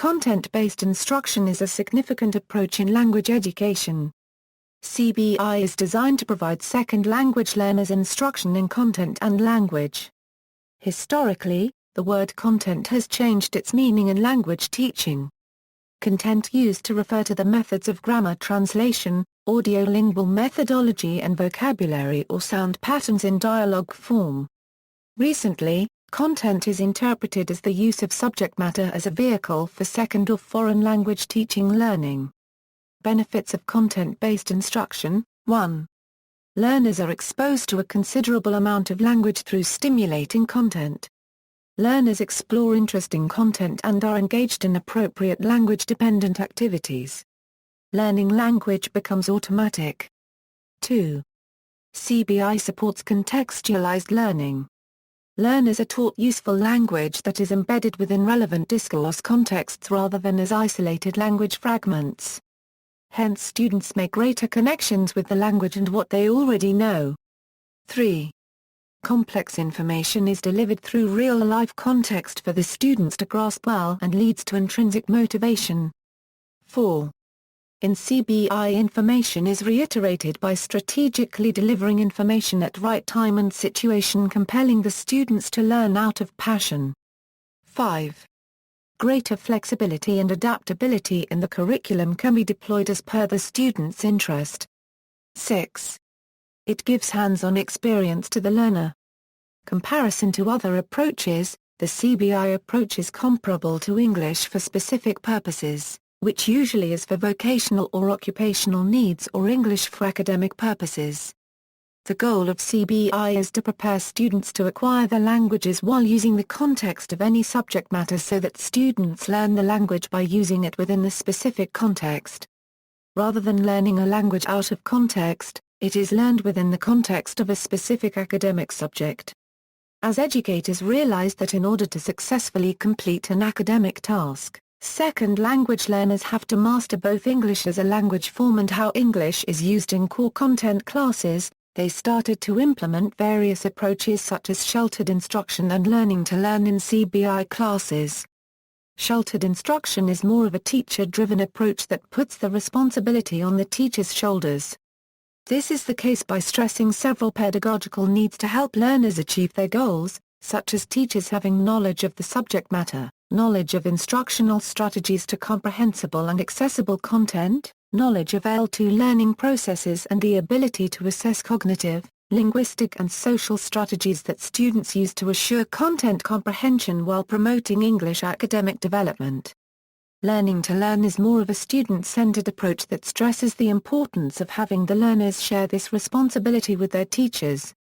Content-based instruction is a significant approach in language education. CBI is designed to provide second language learners instruction in content and language. Historically, the word content has changed its meaning in language teaching. Content used to refer to the methods of grammar translation, audio-lingual methodology and vocabulary or sound patterns in dialogue form. Recently, content is interpreted as the use of subject matter as a vehicle for second or foreign language teaching learning. Benefits of content-based instruction: 1. Learners are exposed to a considerable amount of language through stimulating content. Learners explore interesting content and are engaged in appropriate language-dependent activities. Learning language becomes automatic. 2. CBI supports contextualized learning. Learners are taught useful language that is embedded within relevant discourse contexts rather than as isolated language fragments. Hence, students make greater connections with the language and what they already know. 3. Complex information is delivered through real-life context for the students to grasp well and leads to intrinsic motivation. 4. In CBI, information is reiterated by strategically delivering information at right time and situation, compelling the students to learn out of passion. 5. Greater flexibility and adaptability in the curriculum can be deployed as per the student's interest. 6. It gives hands-on experience to the learner. Comparison to other approaches: the CBI approach is comparable to English for specific purposes, which usually is for vocational or occupational needs, or English for academic purposes. The goal of CBI is to prepare students to acquire the languages while using the context of any subject matter so that students learn the language by using it within the specific context. Rather than learning a language out of context, it is learned within the context of a specific academic subject. As educators realize that in order to successfully complete an academic task, second language learners have to master both English as a language form and how English is used in core content classes, they started to implement various approaches such as sheltered instruction and learning to learn in CBI classes. Sheltered instruction is more of a teacher-driven approach that puts the responsibility on the teacher's shoulders. This is the case by stressing several pedagogical needs to help learners achieve their goals, such as teachers having knowledge of the subject matter, knowledge of instructional strategies to comprehensible and accessible content, knowledge of L2 learning processes and the ability to assess cognitive, linguistic and social strategies that students use to assure content comprehension while promoting English academic development. Learning to learn is more of a student-centered approach that stresses the importance of having the learners share this responsibility with their teachers.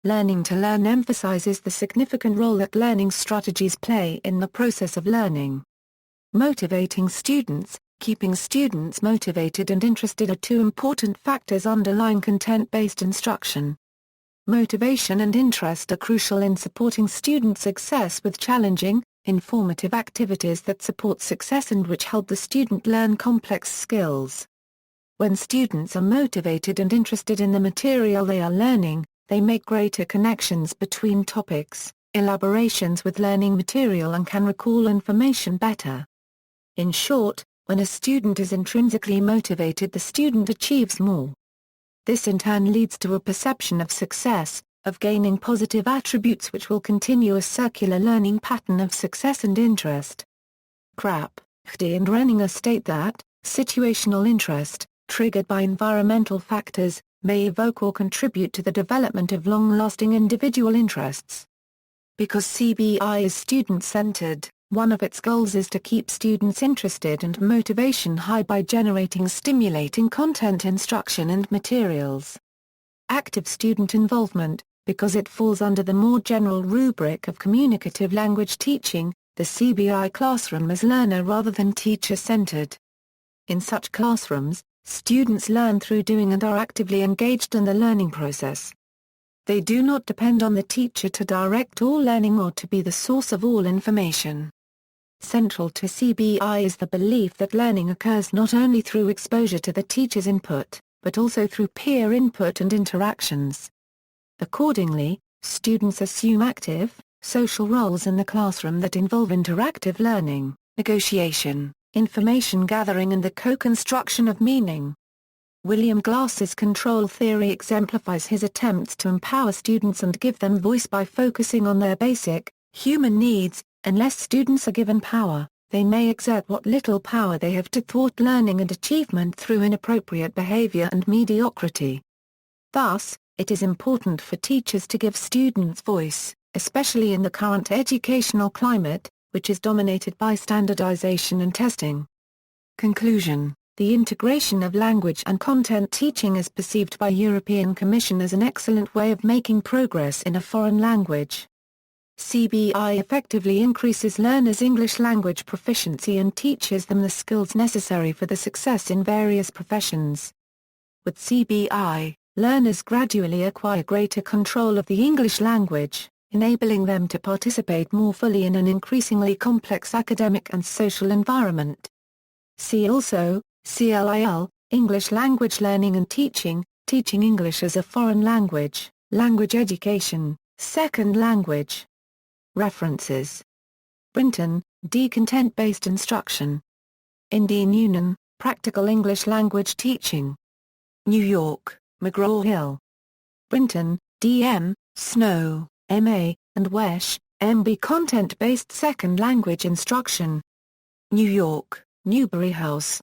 Learning to learn emphasizes the significant role that learning strategies play in the process of learning. Motivating students, keeping students motivated and interested are two important factors underlying content-based instruction. Motivation and interest are crucial in supporting student success with challenging, informative activities that support success and which help the student learn complex skills. When students are motivated and interested in the material they are learning, they make greater connections between topics, elaborations with learning material and can recall information better. In short, when a student is intrinsically motivated, the student achieves more. This in turn leads to a perception of success, of gaining positive attributes which will continue a circular learning pattern of success and interest. Krapke and Renninger state that, situational interest, triggered by environmental factors, may evoke or contribute to the development of long-lasting individual interests. Because CBI is student-centered, one of its goals is to keep students interested and motivation high by generating stimulating content, instruction and materials. Active student involvement, because it falls under the more general rubric of communicative language teaching, the CBI classroom is learner rather than teacher-centered. In such classrooms, students learn through doing and are actively engaged in the learning process. They do not depend on the teacher to direct all learning or to be the source of all information. Central to CBI is the belief that learning occurs not only through exposure to the teacher's input, but also through peer input and interactions. Accordingly, students assume active, social roles in the classroom that involve interactive learning. negotiation, information gathering and the co-construction of meaning. William Glass's control theory exemplifies his attempts to empower students and give them voice by focusing on their basic, human needs. Unless students are given power, they may exert what little power they have to thwart learning and achievement through inappropriate behavior and mediocrity. Thus, it is important for teachers to give students voice, especially in the current educational climate, which is dominated by standardization and testing. Conclusion: the integration of language and content teaching is perceived by European Commission as an excellent way of making progress in a foreign language. CBI effectively increases learners' English language proficiency and teaches them the skills necessary for the success in various professions. With CBI, learners gradually acquire greater control of the English language, enabling them to participate more fully in an increasingly complex academic and social environment. See also, CLIL, English language learning and teaching, teaching English as a foreign language, language education, second language. References: Brinton, D. Content-Based Instruction. Indian Union, Practical English Language Teaching. New York, McGraw-Hill. Brinton, D. M., Snow, M. A., and Wesch, M. B. Content-Based Second Language Instruction. New York, Newbury House.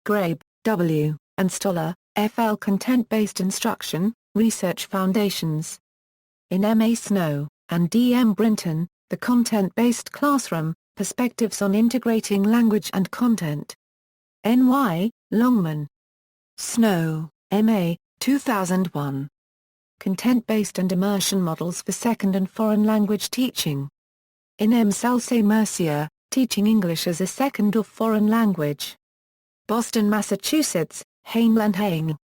Grabe, W., and Stoller, F. L. Content-Based Instruction, Research Foundations. In M. A. Snow and D. M. Brinton, The Content-Based Classroom, Perspectives on Integrating Language and Content. N. Y., Longman. Snow, M. A., 2001. Content-Based and Immersion Models for Second and Foreign Language Teaching. In M. Salce Mercier, Teaching English as a Second or Foreign Language. Boston, Massachusetts, Hainl and Hain.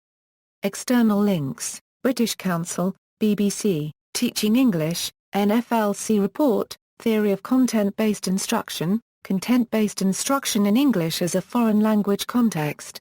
External links: British Council, BBC, Teaching English, NFLC Report, Theory of Content-Based Instruction, Content-Based Instruction in English as a Foreign Language Context.